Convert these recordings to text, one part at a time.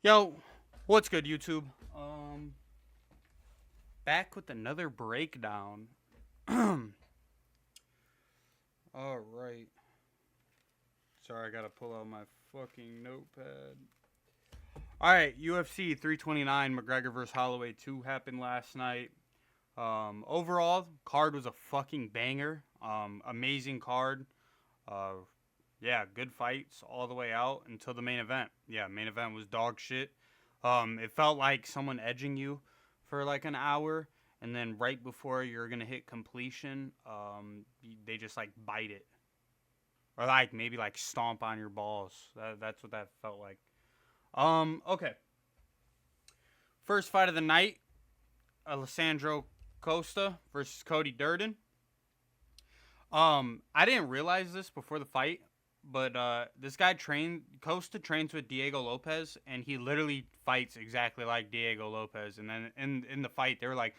Yo, what's good, YouTube? Back with another breakdown. All right. Sorry, I gotta pull out my fucking notepad. All right, UFC 329, McGregor versus Holloway 2 happened last night. Overall, card was a fucking banger. Amazing card. Uh, yeah, good fights all the way out until the main event. Yeah, main event was dog shit. It felt like someone edging you for like an hour, and then right before you're gonna hit completion, they just like bite it, or like maybe like stomp on your balls. That's what that felt like. Okay. First fight of the night: Alessandro Costa versus Cody Durden. I didn't realize this before the fight, but this guy Costa trains with Diego Lopez, and he literally fights exactly like Diego Lopez. And then in the fight, they were like,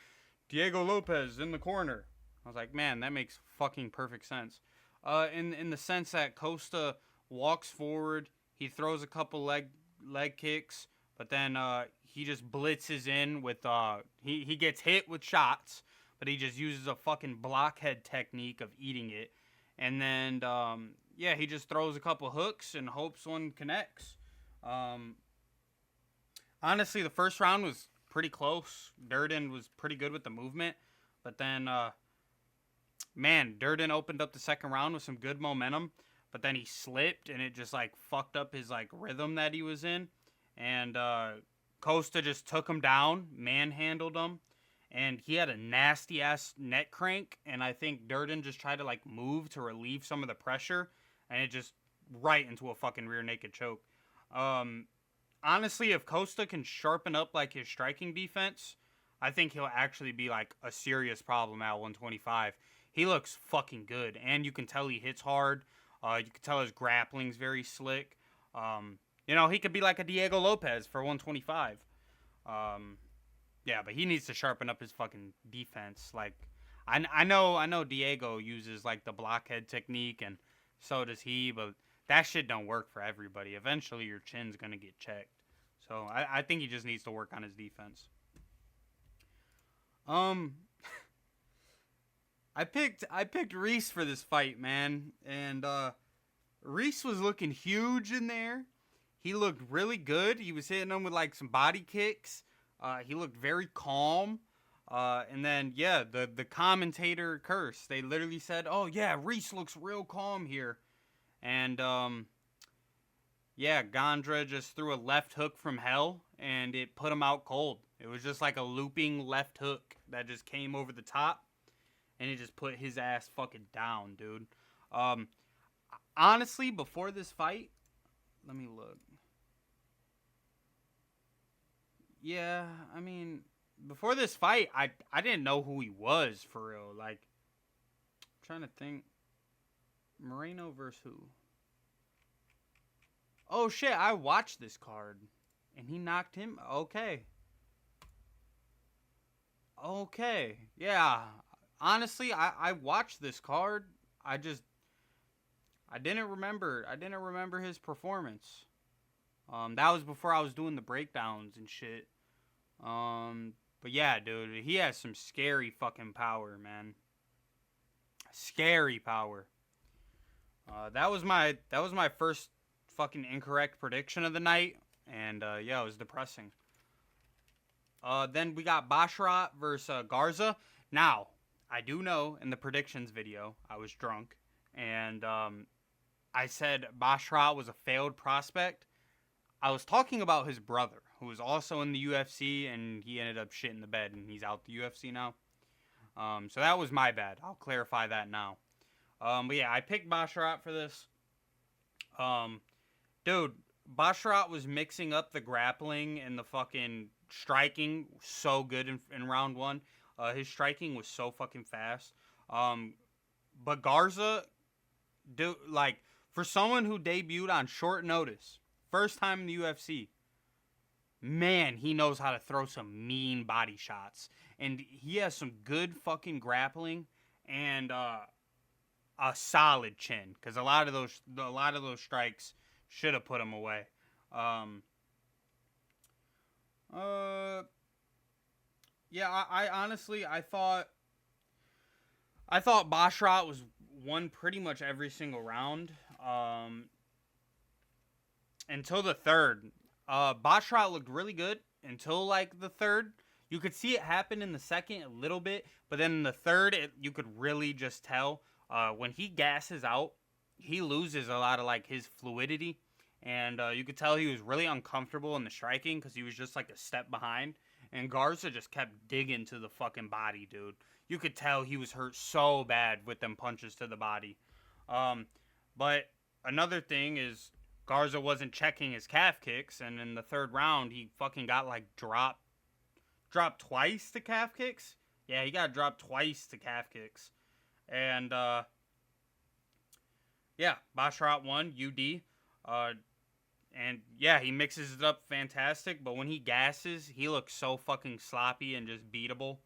Diego Lopez in the corner. I was like, man, that makes fucking perfect sense. In the sense that Costa walks forward, he throws a couple leg kicks, but then he just blitzes in with he gets hit with shots, but he just uses a fucking blockhead technique of eating it, and then yeah, he just throws a couple hooks and hopes one connects. Um, Honestly, the first round was pretty close. Durden was pretty good with the movement, but then man, Durden opened up the second round with some good momentum, but then he slipped and it just like fucked up his like rhythm that he was in, and Costa just took him down, manhandled him, and he had a nasty ass neck crank, and I think Durden just tried to like move to relieve some of the pressure, and it just right into a fucking rear naked choke. Um, Honestly, if Costa can sharpen up like his striking defense, I think he'll actually be like a serious problem at 125. He looks fucking good, and you can tell he hits hard. You can tell his grappling's very slick. He could be like a Diego Lopez for 125. Um, yeah, but he needs to sharpen up his fucking defense. Like, I know Diego uses like the blockhead technique, and so does he. But that shit don't work for everybody. Eventually, your chin's gonna get checked. So I think he just needs to work on his defense. Um, I picked Reese for this fight, man, and Reese was looking huge in there. He looked really good. He was hitting him with like some body kicks. He looked very calm. And then yeah, the commentator cursed. They literally said, "Oh yeah, Reese looks real calm here." And yeah, Gondra just threw a left hook from hell, and it put him out cold. It was just like a looping left hook that just came over the top, and it just put his ass fucking down, dude. Um, Honestly, before this fight, let me look. Yeah, I mean, before this fight, I didn't know who he was for real. Like, I'm trying to think. Moreno versus who? Oh shit, I watched this card, and he knocked him. Okay, okay, yeah. Honestly, I watched this card. I just I didn't remember his performance. That was before I was doing the breakdowns and shit. But yeah, dude, he has some scary fucking power, man. Scary power. That was my first fucking incorrect prediction of the night, and yeah, it was depressing. Then we got Basharat versus Garza. Now, I do know in the predictions video I was drunk, and I said Basharat was a failed prospect. I was talking about his brother, who was also in the UFC, and he ended up shitting the bed, and he's out the UFC now. So that was my bad. I'll clarify that now. But yeah, I picked Basharat for this. Um, Dude, Basharat was mixing up the grappling and the fucking striking so good in round one. His striking was so fucking fast. Um, but Garza, dude, like for someone who debuted on short notice, first time in the UFC, man, he knows how to throw some mean body shots, and he has some good fucking grappling and a solid chin because a lot of those strikes should have put him away. Um, Uh, yeah, I honestly I thought Basharat was won pretty much every single round. Until the third. Basharat looked really good until like the third. You could see it happen in the second a little bit, but then in the third, you could really just tell when he gasses out, he loses a lot of like his fluidity, and you could tell he was really uncomfortable in the striking because he was just like a step behind, and Garza just kept digging to the fucking body, dude. You could tell he was hurt so bad with them punches to the body. Um, but another thing is Garza wasn't checking his calf kicks, and in the third round, he fucking got like dropped twice to calf kicks. Yeah, he got dropped twice to calf kicks, and yeah, Basharat won UD, and yeah, he mixes it up fantastic. But when he gasses, he looks so fucking sloppy and just beatable.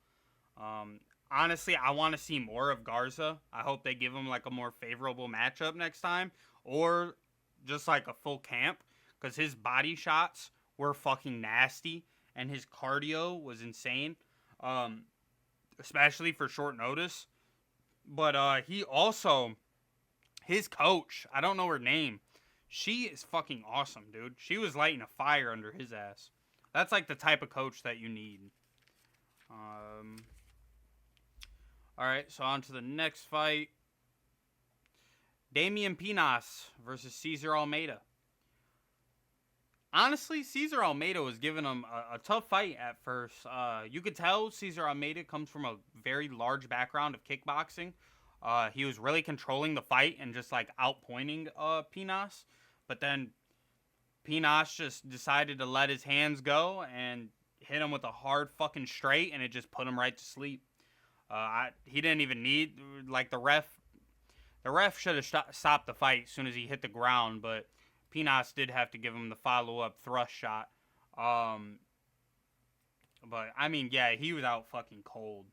Um, Honestly, I want to see more of Garza. I hope they give him like a more favorable matchup next time, or just like a full camp, because his body shots were fucking nasty and his cardio was insane, um, especially for short notice. But he also, his coach, I don't know her name. She is fucking awesome, dude. She was lighting a fire under his ass. That's like the type of coach that you need. Um, all right, so on to the next fight. Damian Pinas versus Cesar Almeida. Honestly, Cesar Almeida was giving him a tough fight at first. You could tell Cesar Almeida comes from a very large background of kickboxing. He was really controlling the fight and just like outpointing Pinas. But then Pinas just decided to let his hands go and hit him with a hard fucking straight, and it just put him right to sleep. He didn't even need, like, the ref. The ref should have stopped the fight as soon as he hit the ground, but Pinas did have to give him the follow-up thrust shot. But, I mean, yeah, he was out fucking cold.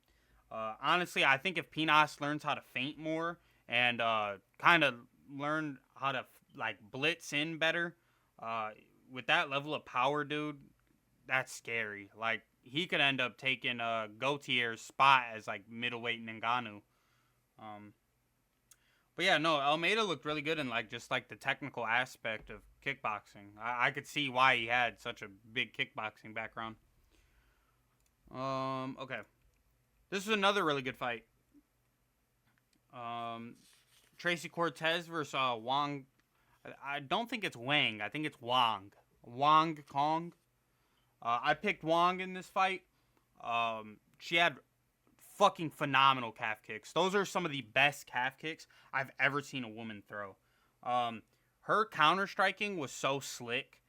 Honestly, I think if Pinas learns how to feint more and kind of learn how to, like, blitz in better, with that level of power, dude, that's scary. Like, he could end up taking Gautier's spot as, like, middleweight Ngannou. But yeah, no, Almeida looked really good in like just like the technical aspect of kickboxing. I could see why he had such a big kickboxing background. Okay, this is another really good fight. Tracy Cortez versus Wang. I don't think it's Wang. I think it's Wang. Wang Kong. I picked Wang in this fight. She had fucking phenomenal calf kicks. Those are some of the best calf kicks I've ever seen a woman throw. Her counter striking was so slick.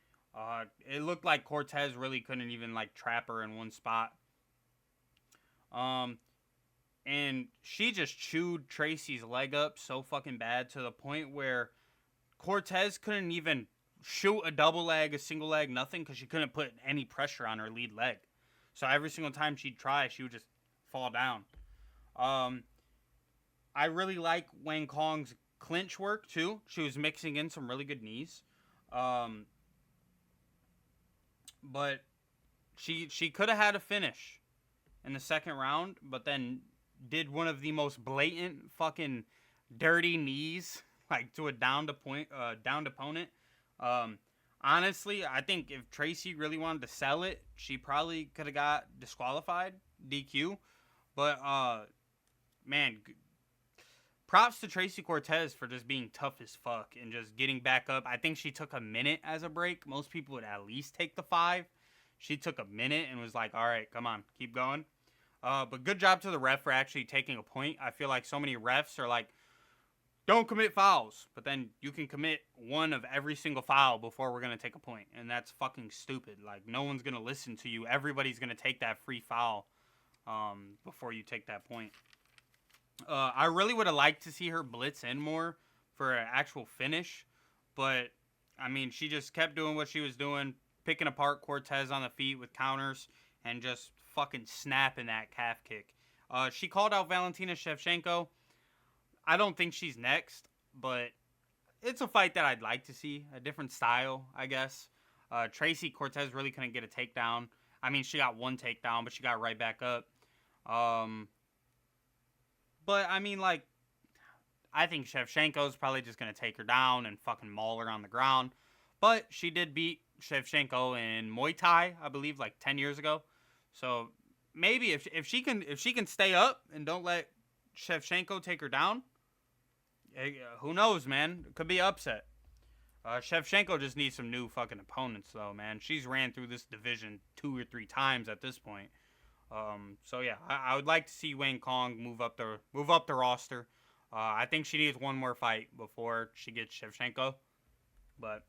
It looked like Cortez really couldn't even like trap her in one spot. And she just chewed Tracy's leg up so fucking bad to the point where Cortez couldn't even shoot a double leg, a single leg, nothing, because she couldn't put any pressure on her lead leg. So every single time she'd try, she would just fall down. I really like Wang Kong's clinch work too. She was mixing in some really good knees. But she could have had a finish in the second round, but then did one of the most blatant fucking dirty knees like to a downed opponent. Honestly, I think if Tracy really wanted to sell it, she probably could have got disqualified, DQ. But man, props to Tracy Cortez for just being tough as fuck and just getting back up. I think she took a minute as a break. Most people would at least take the 5. She took a minute and was like, all right, come on, keep going. But good job to the ref for actually taking a point. I feel like so many refs are like, don't commit fouls, but then you can commit one of every single foul before we're going to take a point. And that's fucking stupid. Like, no one's going to listen to you. Everybody's going to take that free foul before you take that point. I really would have liked to see her blitz in more for an actual finish. But, I mean, she just kept doing what she was doing, picking apart Cortez on the feet with counters and just fucking snapping that calf kick. She called out Valentina Shevchenko. I don't think she's next, but it's a fight that I'd like to see. A different style, I guess. Tracy Cortez really couldn't get a takedown. I mean, she got one takedown, but she got right back up. But I mean, like, I think Shevchenko's probably just gonna take her down and fucking maul her on the ground. But she did beat Shevchenko in Muay Thai, I believe, like 10 years ago. So maybe if she can stay up and don't let Shevchenko take her down, who knows, man? It could be upset. Shevchenko just needs some new fucking opponents, though, man. She's ran through this division 2 or 3 times at this point. So yeah, I would like to see Wang Kong move up the roster. I think she needs one more fight before she gets Shevchenko. But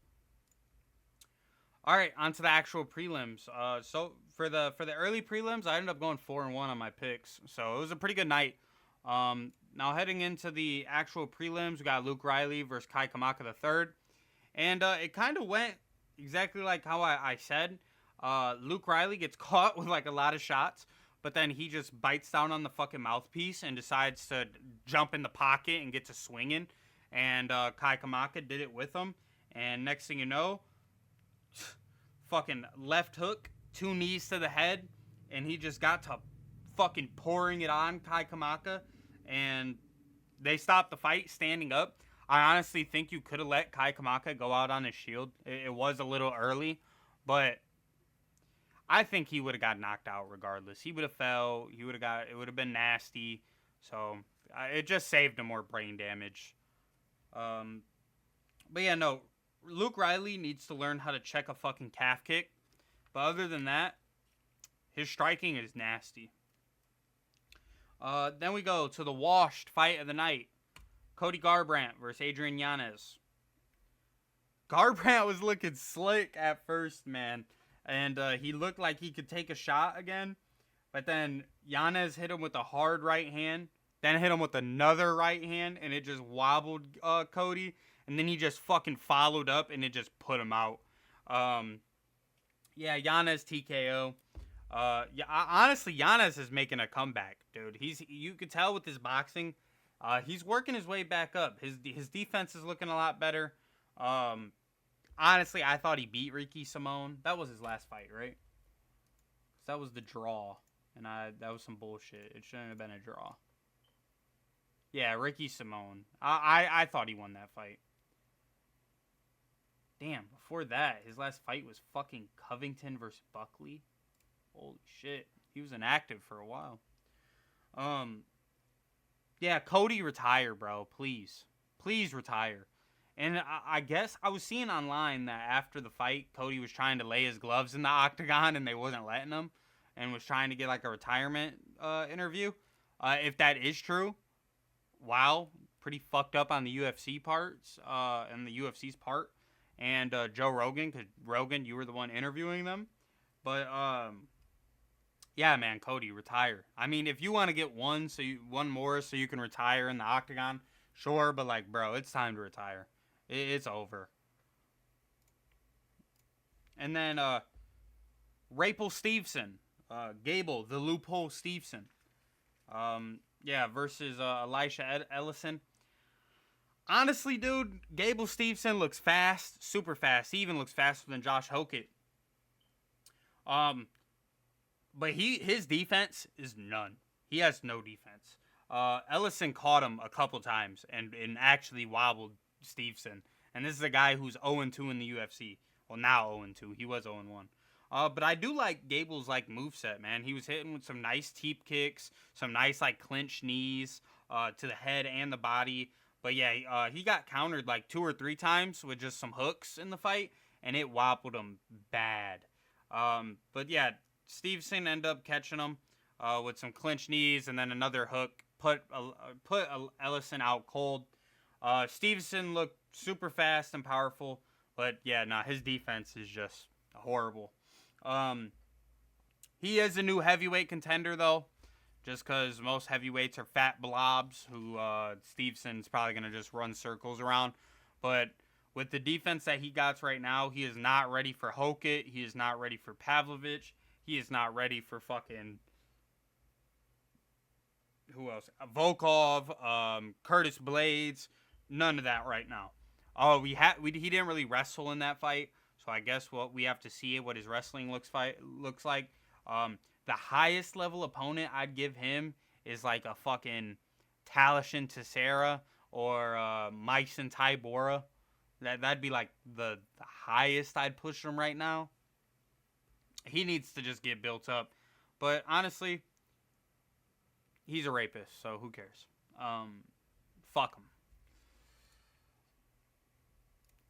all right, on to the actual prelims. So for the early prelims, I ended up going 4-1 on my picks. So it was a pretty good night. Now heading into the actual prelims, we got Luke Riley versus Kai Kamaka III. And it kind of went exactly like how I said. Luke Riley gets caught with like a lot of shots, but then he just bites down on the fucking mouthpiece and decides to jump in the pocket and get to swinging. And Kai Kamaka did it with him. And next thing you know, fucking left hook, 2 knees to the head, and he just got to fucking pouring it on Kai Kamaka. And they stopped the fight standing up. I honestly think you could have let Kai Kamaka go out on his shield. It was a little early, but I think he would have got knocked out regardless. He would have fell. It would have been nasty. So it just saved him more brain damage. But yeah, no. Luke Riley needs to learn how to check a fucking calf kick. But other than that, his striking is nasty. Then we go to the washed fight of the night. Cody Garbrandt versus Adrian Yanez. Garbrandt was looking slick at first, man. And he looked like he could take a shot again. But then Yanez hit him with a hard right hand. Then hit him with another right hand. And it just wobbled Cody. And then he just fucking followed up. And it just put him out. Yeah, Yanez TKO. Honestly, Yanez is making a comeback, dude. You could tell with his boxing. He's working his way back up. His defense is looking a lot better. Honestly, I thought he beat Ricky Simone. That was his last fight, right? 'Cause that was the draw. And that was some bullshit. It shouldn't have been a draw. Yeah, Ricky Simone. I thought he won that fight. Damn, before that, his last fight was fucking Covington versus Buckley. Holy shit. He was inactive for a while. Yeah, Cody, retire, bro. Please. Please retire. And I guess I was seeing online that after the fight, Cody was trying to lay his gloves in the octagon and they wasn't letting him. And was trying to get like a retirement interview. If that is true, wow. Pretty fucked up on the UFC parts. And the UFC's part. And Joe Rogan, because Rogan, you were the one interviewing them. But, yeah, man, Cody, retire. I mean, if you want to get one more so you can retire in the octagon, sure. But, like, bro, it's time to retire. It's over. And then Rapel Stevenson. Gable, the loophole Stevenson. Yeah, versus Elisha Ellison. Honestly, dude, Gable Stevenson looks fast. Super fast. He even looks faster than Josh Hokett. But his defense is none. He has no defense. Ellison caught him a couple times and actually wobbled Stevenson. And this is a guy who's 0-2 in the UFC. Well, now 0-2. He was 0-1. But I do like Gable's like moveset, man. He was hitting with some nice teep kicks, some nice like clinch knees to the head and the body. But yeah, he got countered like 2 or 3 times with just some hooks in the fight, and it wobbled him bad. But yeah, Stevenson ended up catching him with some clinch knees and then another hook, put Ellison out cold. Stevenson looked super fast and powerful, but yeah, his defense is just horrible. He is a new heavyweight contender though, just because most heavyweights are fat blobs who Stevenson's probably gonna just run circles around. But with the defense that he got right now, he is not ready for Hokett. He is not ready for Pavlovich. He is not ready for fucking who else? Volkov, Curtis Blades. None of that right now. Oh, he didn't really wrestle in that fight, so I guess we have to see what his wrestling looks like. The highest level opponent I'd give him is like a fucking Talishan Teixeira or Myson Tybura. That'd be like the highest I'd push him right now. He needs to just get built up. But honestly, he's a rapist, so who cares? Fuck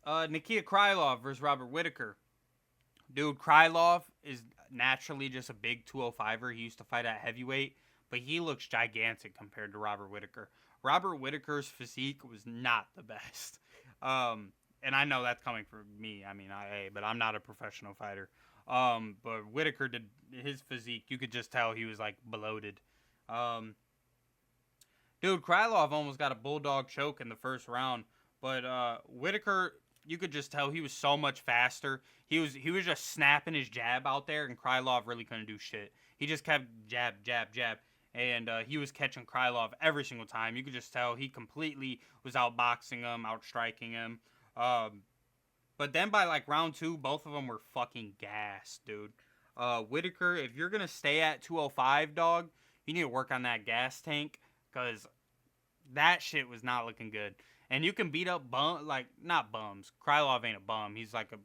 him. Nikita Krylov versus Robert Whittaker. Dude, Krylov is naturally just a big 205er. He used to fight at heavyweight, but he looks gigantic compared to Robert Whittaker. Robert Whittaker's physique was not the best. And I know that's coming from me. I mean, but I'm not a professional fighter. But Whittaker did his physique. You could just tell he was like bloated. Dude, Krylov almost got a bulldog choke in the first round, but Whittaker, you could just tell he was so much faster. He was just snapping his jab out there, and Krylov really couldn't do shit. He just kept jab, jab, jab, and he was catching Krylov every single time. You could just tell he completely was outboxing him, outstriking him. But then by like round 2, both of them were fucking gassed, dude. Whittaker, if you're gonna stay at 205, dog, you need to work on that gas tank, because that shit was not looking good. And you can beat up not bums. Krylov ain't a bum. He's like a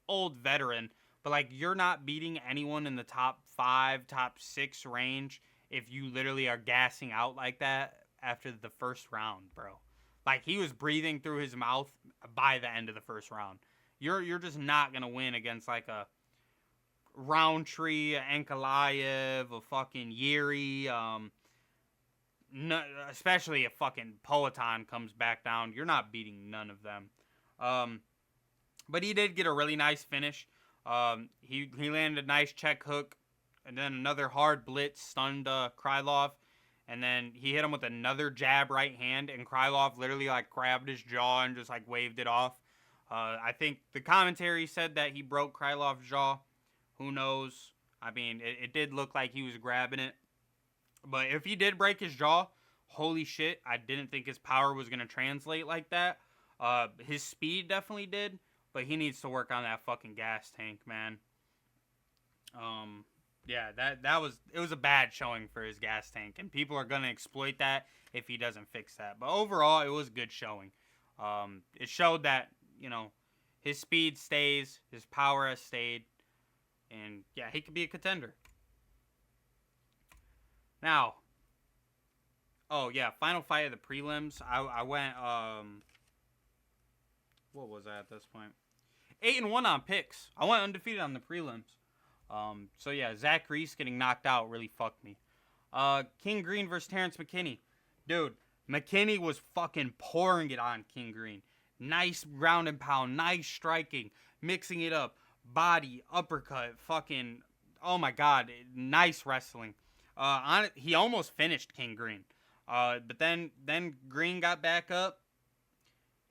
old veteran. But like, you're not beating anyone in the top 5, top 6 range if you literally are gassing out like that after the first round, bro. Like, he was breathing through his mouth by the end of the first round. You're just not gonna win against like a Roundtree, Ankalaev, a fucking Yuri, no, especially if fucking Poatan comes back down. You're not beating none of them. But he did get a really nice finish. He landed a nice check hook, and then another hard blitz stunned Krylov, and then he hit him with another jab right hand, and Krylov literally like grabbed his jaw and just like waved it off. I think the commentary said that he broke Krylov's jaw. Who knows? I mean, it did look like he was grabbing it. But if he did break his jaw, holy shit, I didn't think his power was going to translate like that. His speed definitely did, but he needs to work on that fucking gas tank, man. Yeah, it was a bad showing for his gas tank, and people are going to exploit that if he doesn't fix that. But overall, it was good showing. It showed that, you know, his speed stays, his power has stayed, and yeah, he could be a contender. Now, oh yeah, final fight of the prelims. I went, what was I at this point? 8-1 on picks. I went undefeated on the prelims. So yeah, Zach Reese getting knocked out really fucked me. King Green versus Terrence McKinney. Dude, McKinney was fucking pouring it on King Green. Nice ground and pound, nice striking, mixing it up, body, uppercut, fucking, oh my god, nice wrestling. He almost finished King Green. But then Green got back up,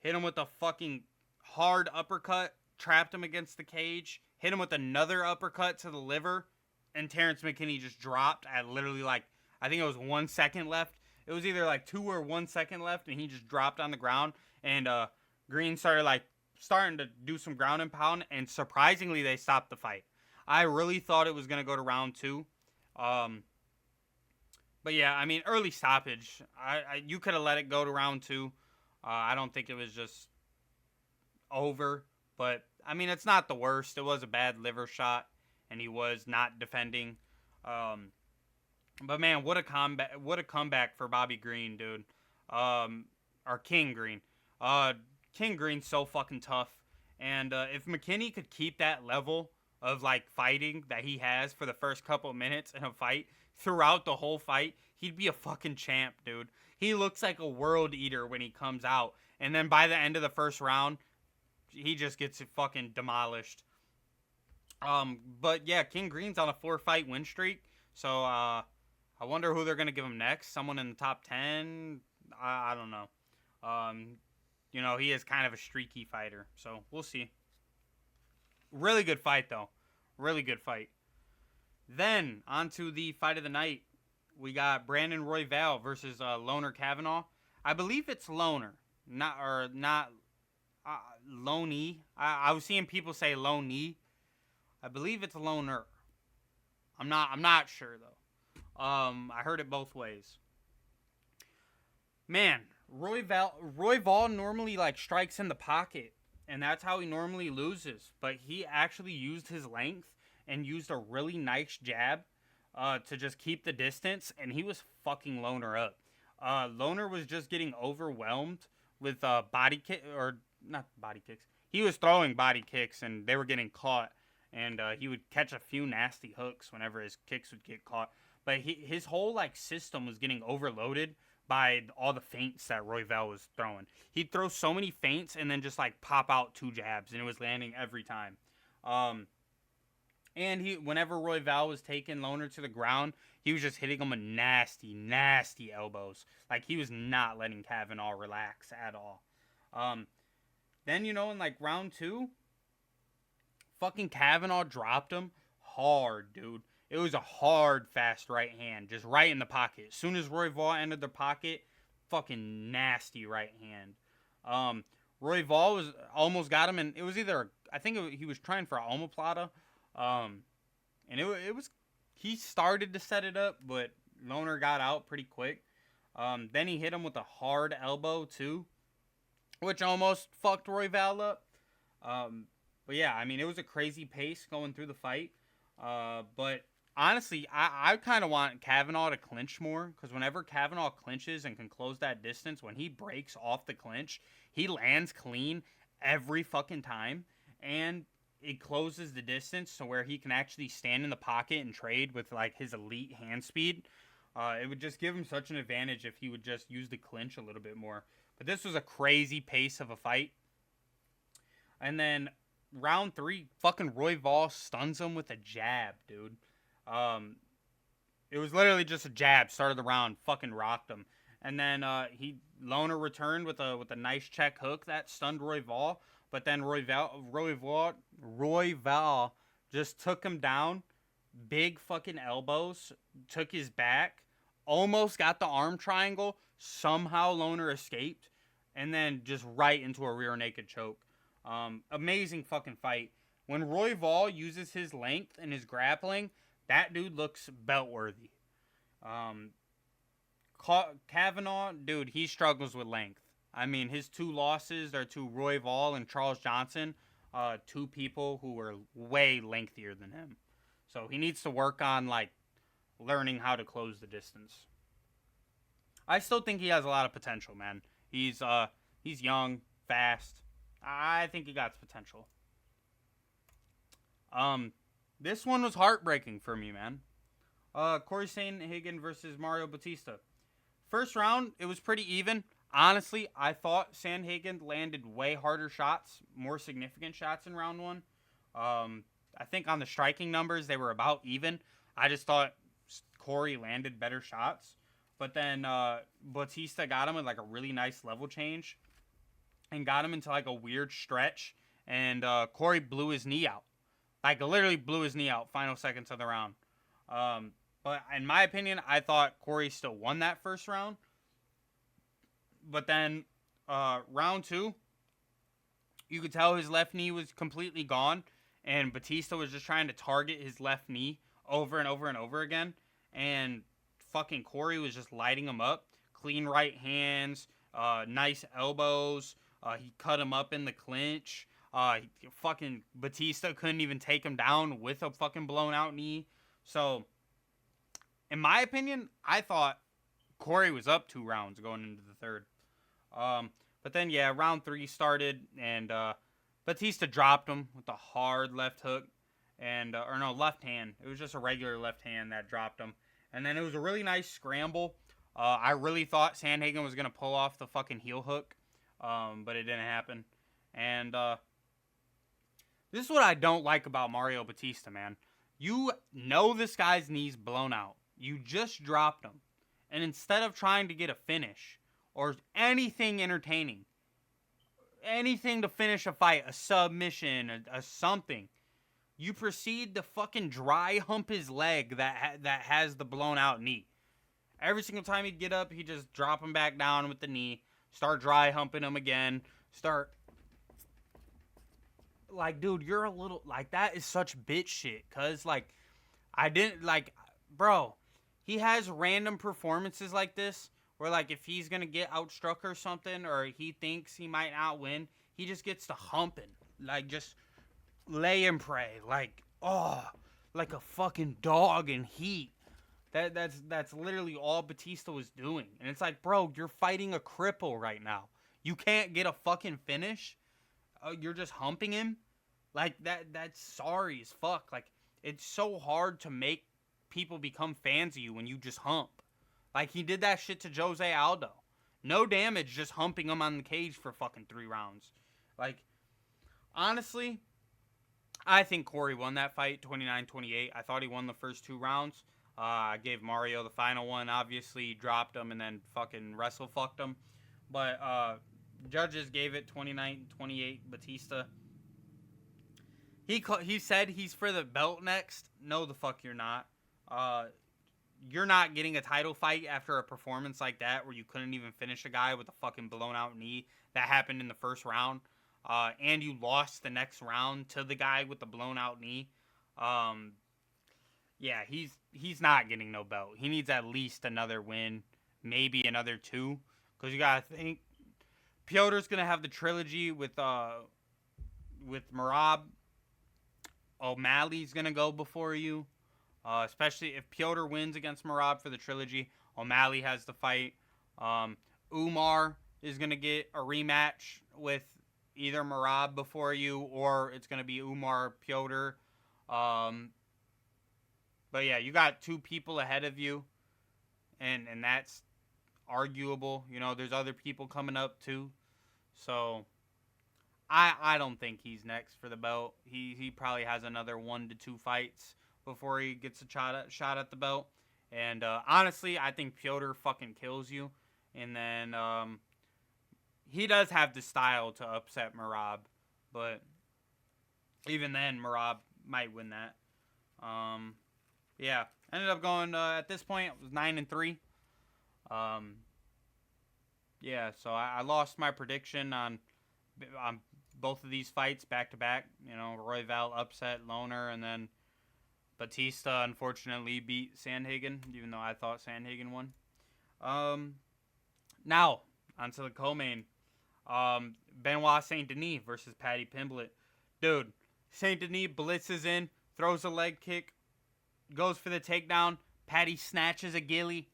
hit him with a fucking hard uppercut, trapped him against the cage, hit him with another uppercut to the liver, and Terrence McKinney just dropped at literally like, I think it was 1 second left. It was either like 2 or 1 second left, and he just dropped on the ground, and Green starting to do some ground and pound, and surprisingly they stopped the fight. I really thought it was going to go to round 2. But yeah, I mean, early stoppage. You could have let it go to round 2. I don't think it was just over. But, I mean, it's not the worst. It was a bad liver shot, and he was not defending. But, man, what a comeback for Bobby Green, dude. Or King Green. King Green's so fucking tough. And if McKinney could keep that level of, like, fighting that he has for the first couple of minutes in a fight throughout the whole fight, he'd be a fucking champ, dude. He looks like a world eater when he comes out. And then by the end of the first round, he just gets fucking demolished. But yeah, King Green's on a 4-fight win streak. So I wonder who they're going to give him next. Someone in the top 10? I don't know. You know, he is kind of a streaky fighter. So we'll see. Really good fight, though. Really good fight. Then, on to the fight of the night. We got Brandon Royval versus Loner Kavanaugh. I believe it's Loner. Not Loney. I was seeing people say Loney. I believe it's Loner. I'm not sure though. I heard it both ways. Man, Royval normally like strikes in the pocket, and that's how he normally loses. But he actually used his length and used a really nice jab to just keep the distance, and he was fucking Loner up. Loner was just getting overwhelmed with body kick or not body kicks. He was throwing body kicks, and they were getting caught. And he would catch a few nasty hooks whenever his kicks would get caught. But his whole like system was getting overloaded by all the feints that Royval was throwing. He'd throw so many feints and then just like pop out 2 jabs, and it was landing every time. And whenever Royval was taking Loner to the ground, he was just hitting him with nasty, nasty elbows. Like, he was not letting Kavanaugh relax at all. Then, in like round 2, fucking Kavanaugh dropped him hard, dude. It was a hard, fast right hand, just right in the pocket. As soon as Royval entered the pocket, fucking nasty right hand. Royval was almost got him, and it was either, he was trying for an omoplata, and it was, he started to set it up, but Loner got out pretty quick. Then he hit him with a hard elbow too, which almost fucked Royval up. But yeah, I mean, it was a crazy pace going through the fight. But honestly, I kind of want Kavanaugh to clinch more, because whenever Kavanaugh clinches and can close that distance, when he breaks off the clinch, he lands clean every fucking time, and it closes the distance to where he can actually stand in the pocket and trade with like his elite hand speed. It would just give him such an advantage if he would just use the clinch a little bit more. But this was a crazy pace of a fight. And then round 3, fucking Royval stuns him with a jab, dude. It was literally just a jab. Started the round, fucking rocked him. And then Loner returned with a nice check hook that stunned Royval. But then Royval just took him down. Big fucking elbows. Took his back. Almost got the arm triangle. Somehow Loner escaped. And then just right into a rear naked choke. Amazing fucking fight. When Royval uses his length and his grappling, that dude looks belt worthy. Kavanaugh, dude, he struggles with length. I mean, his 2 losses are to Royval and Charles Johnson, 2 people who were way lengthier than him. So he needs to work on like learning how to close the distance. I still think he has a lot of potential, man. He's young, fast. I think he got potential. This one was heartbreaking for me, man. Corey Sandhagen versus Mario Batista. First round, it was pretty even. Honestly, I thought Sandhagen landed way harder shots, more significant shots in round 1. I think on the striking numbers, they were about even. I just thought Corey landed better shots. But then Batista got him with like a really nice level change and got him into like a weird stretch. And Corey blew his knee out. Like, literally blew his knee out final seconds of the round. But in my opinion, I thought Corey still won that first round. But then round 2, you could tell his left knee was completely gone. And Batista was just trying to target his left knee over and over and over again. And fucking Corey was just lighting him up. Clean right hands, nice elbows. He cut him up in the clinch. Fucking Batista couldn't even take him down with a fucking blown out knee. So, in my opinion, I thought Corey was up 2 rounds going into the third. But then, yeah, round 3 started, and Batista dropped him with a hard left hook. Left hand. It was just a regular left hand that dropped him. And then it was a really nice scramble. I really thought Sandhagen was going to pull off the fucking heel hook, but it didn't happen. And this is what I don't like about Mario Batista, man. You know this guy's knee's blown out. You just dropped him. And instead of trying to get a finish or anything entertaining, anything to finish a fight, a submission, a something, you proceed to fucking dry hump his leg that has the blown out knee. Every single time he'd get up, he'd just drop him back down with the knee, start dry humping him again, like, dude, you're a little, like, that is such bitch shit, cuz, like, I didn't like, bro. He has random performances like this where, like, if he's gonna get outstruck or something, or he thinks he might not win, he just gets to humping, like, just lay and pray, like, oh, like a fucking dog in heat. That's literally all Batista was doing, and it's like, bro, you're fighting a cripple right now. You can't get a fucking finish. You're just humping him, like that. That's sorry as fuck. Like, it's so hard to make people become fans of you when you just hump. Like, he did that shit to Jose Aldo. No damage, just humping him on the cage for fucking 3 rounds. Like, honestly, I think Corey won that fight 29-28. I thought he won the first 2 rounds. I gave Mario the final one. Obviously, he dropped him and then fucking wrestle fucked him. But judges gave it 29-28 Batista. He said he's for the belt next. No, the fuck you're not. You're not getting a title fight after a performance like that where you couldn't even finish a guy with a fucking blown out knee. That happened in the first round. And you lost the next round to the guy with the blown out knee. Yeah, he's not getting no belt. He needs at least another win, maybe another 2, because you gotta think Piotr's gonna have the trilogy with Merab. O'Malley's gonna go before you, especially if Piotr wins against Merab for the trilogy. O'Malley has the fight. Umar is gonna get a rematch with either Merab before you, or it's gonna be Umar Piotr. But yeah, you got 2 people ahead of you, and that's arguable. You know, there's other people coming up too. So I don't think he's next for the belt. He probably has another 1 to 2 fights before he gets a shot at the belt. And honestly, I think Piotr fucking kills you. And then he does have the style to upset Merab, but even then, Merab might win that. Yeah, ended up going at this point. It was 9-3. Yeah, so I lost my prediction on both of these fights back to back. You know, Royval upset Loner, and then Batista unfortunately beat Sandhagen, even though I thought Sandhagen won. Now onto the co-main. Benoit Saint Denis versus Paddy Pimblett. Dude, Saint Denis blitzes in, throws a leg kick, goes for the takedown. Paddy snatches a ghillie,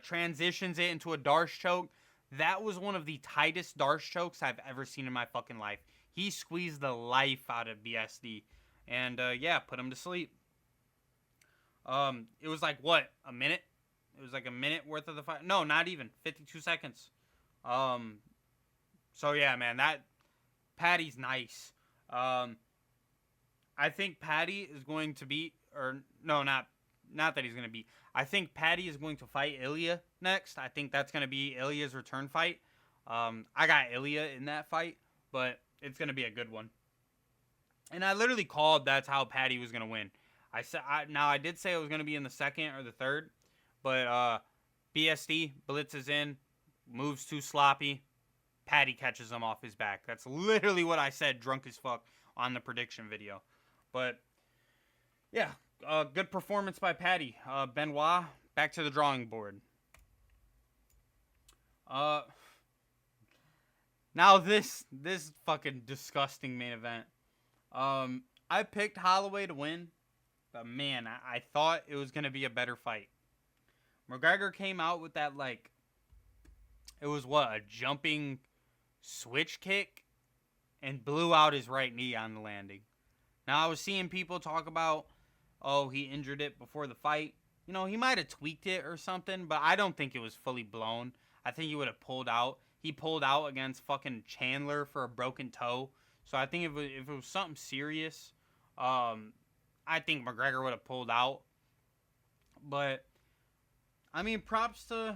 transitions it into a Darce choke. That was one of the tightest Darce chokes I've ever seen in my fucking life. He squeezed the life out of BSD. And, yeah, put him to sleep. It was like, what, a minute? It was like a minute worth of the fight. No, not even. 52 seconds. So, yeah, man, that Paddy's nice. I think Paddy is going to beat, or no, not that he's going to beat. I think Paddy is going to fight Ilya next. I think that's going to be Ilya's return fight. I got Ilya in that fight, but it's going to be a good one. And I literally called that's how Paddy was going to win. I did say it was going to be in the second or the third, but BSD blitzes in, moves too sloppy. Paddy catches him off his back. That's literally what I said, drunk as fuck, on the prediction video. But yeah, good performance by Paddy. Benoit, back to the drawing board. Now this fucking disgusting main event. I picked Holloway to win, but man, I thought it was gonna be a better fight. McGregor came out with that, like, it was what, a jumping switch kick, and blew out his right knee on the landing. Now, I was seeing people talk about, oh, he injured it before the fight. You know, he might have tweaked it or something, but I don't think it was fully blown. I think he would have pulled out. He pulled out against fucking Chandler for a broken toe. So I think if it was something serious, I think McGregor would have pulled out. But I mean, props to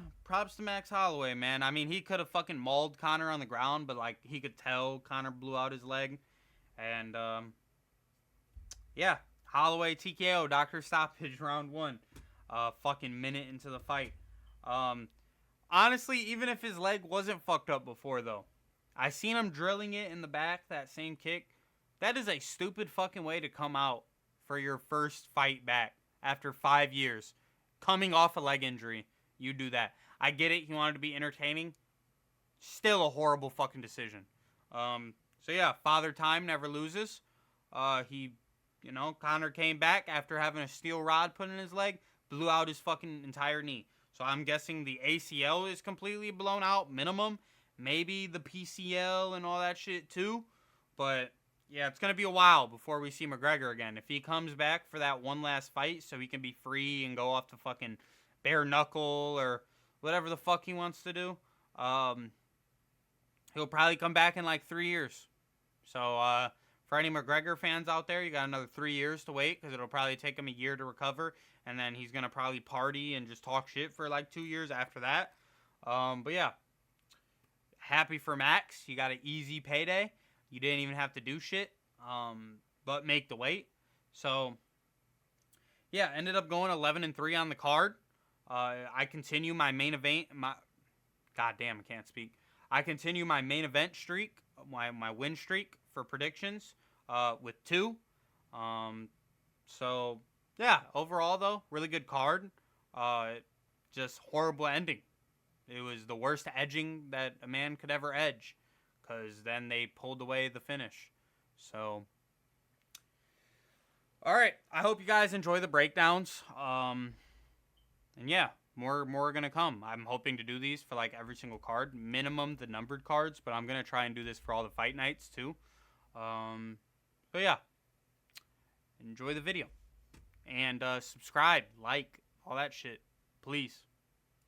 Max Holloway, man. I mean, he could have fucking mauled Conor on the ground, but like he could tell Conor blew out his leg. And yeah, Holloway TKO, doctor stoppage, round 1. Fucking minute into the fight. Honestly, even if his leg wasn't fucked up before, though, I seen him drilling it in the back, that same kick. That is a stupid fucking way to come out for your first fight back. after 5 years, coming off a leg injury. You do that. I get it. He wanted to be entertaining. Still a horrible fucking decision. So yeah, Father Time never loses. Conor came back after having a steel rod put in his leg, blew out his fucking entire knee. So I'm guessing the ACL is completely blown out, minimum. Maybe the PCL and all that shit too. But yeah, it's going to be a while before we see McGregor again. If he comes back for that one last fight so he can be free and go off to fucking bare knuckle or whatever the fuck he wants to do, he'll probably come back in like 3 years. So for any McGregor fans out there, you got another 3 years to wait because it'll probably take him a year to recover. And then he's going to probably party and just talk shit for like 2 years after that. But yeah, happy for Max. You got an easy payday. You didn't even have to do shit but make the weight. So yeah, ended up going 11-3 on the card. I continue my main event. Goddamn, I can't speak. I continue my main event streak, my win streak for predictions with 2. So, yeah, overall, though, really good card. Just horrible ending. It was the worst edging that a man could ever edge because then they pulled away the finish. So, all right. I hope you guys enjoy the breakdowns. And, yeah. More are going to come. I'm hoping to do these for like every single card. Minimum the numbered cards, but I'm going to try and do this for all the fight nights too. But yeah. Enjoy the video. And subscribe, like, all that shit. Please.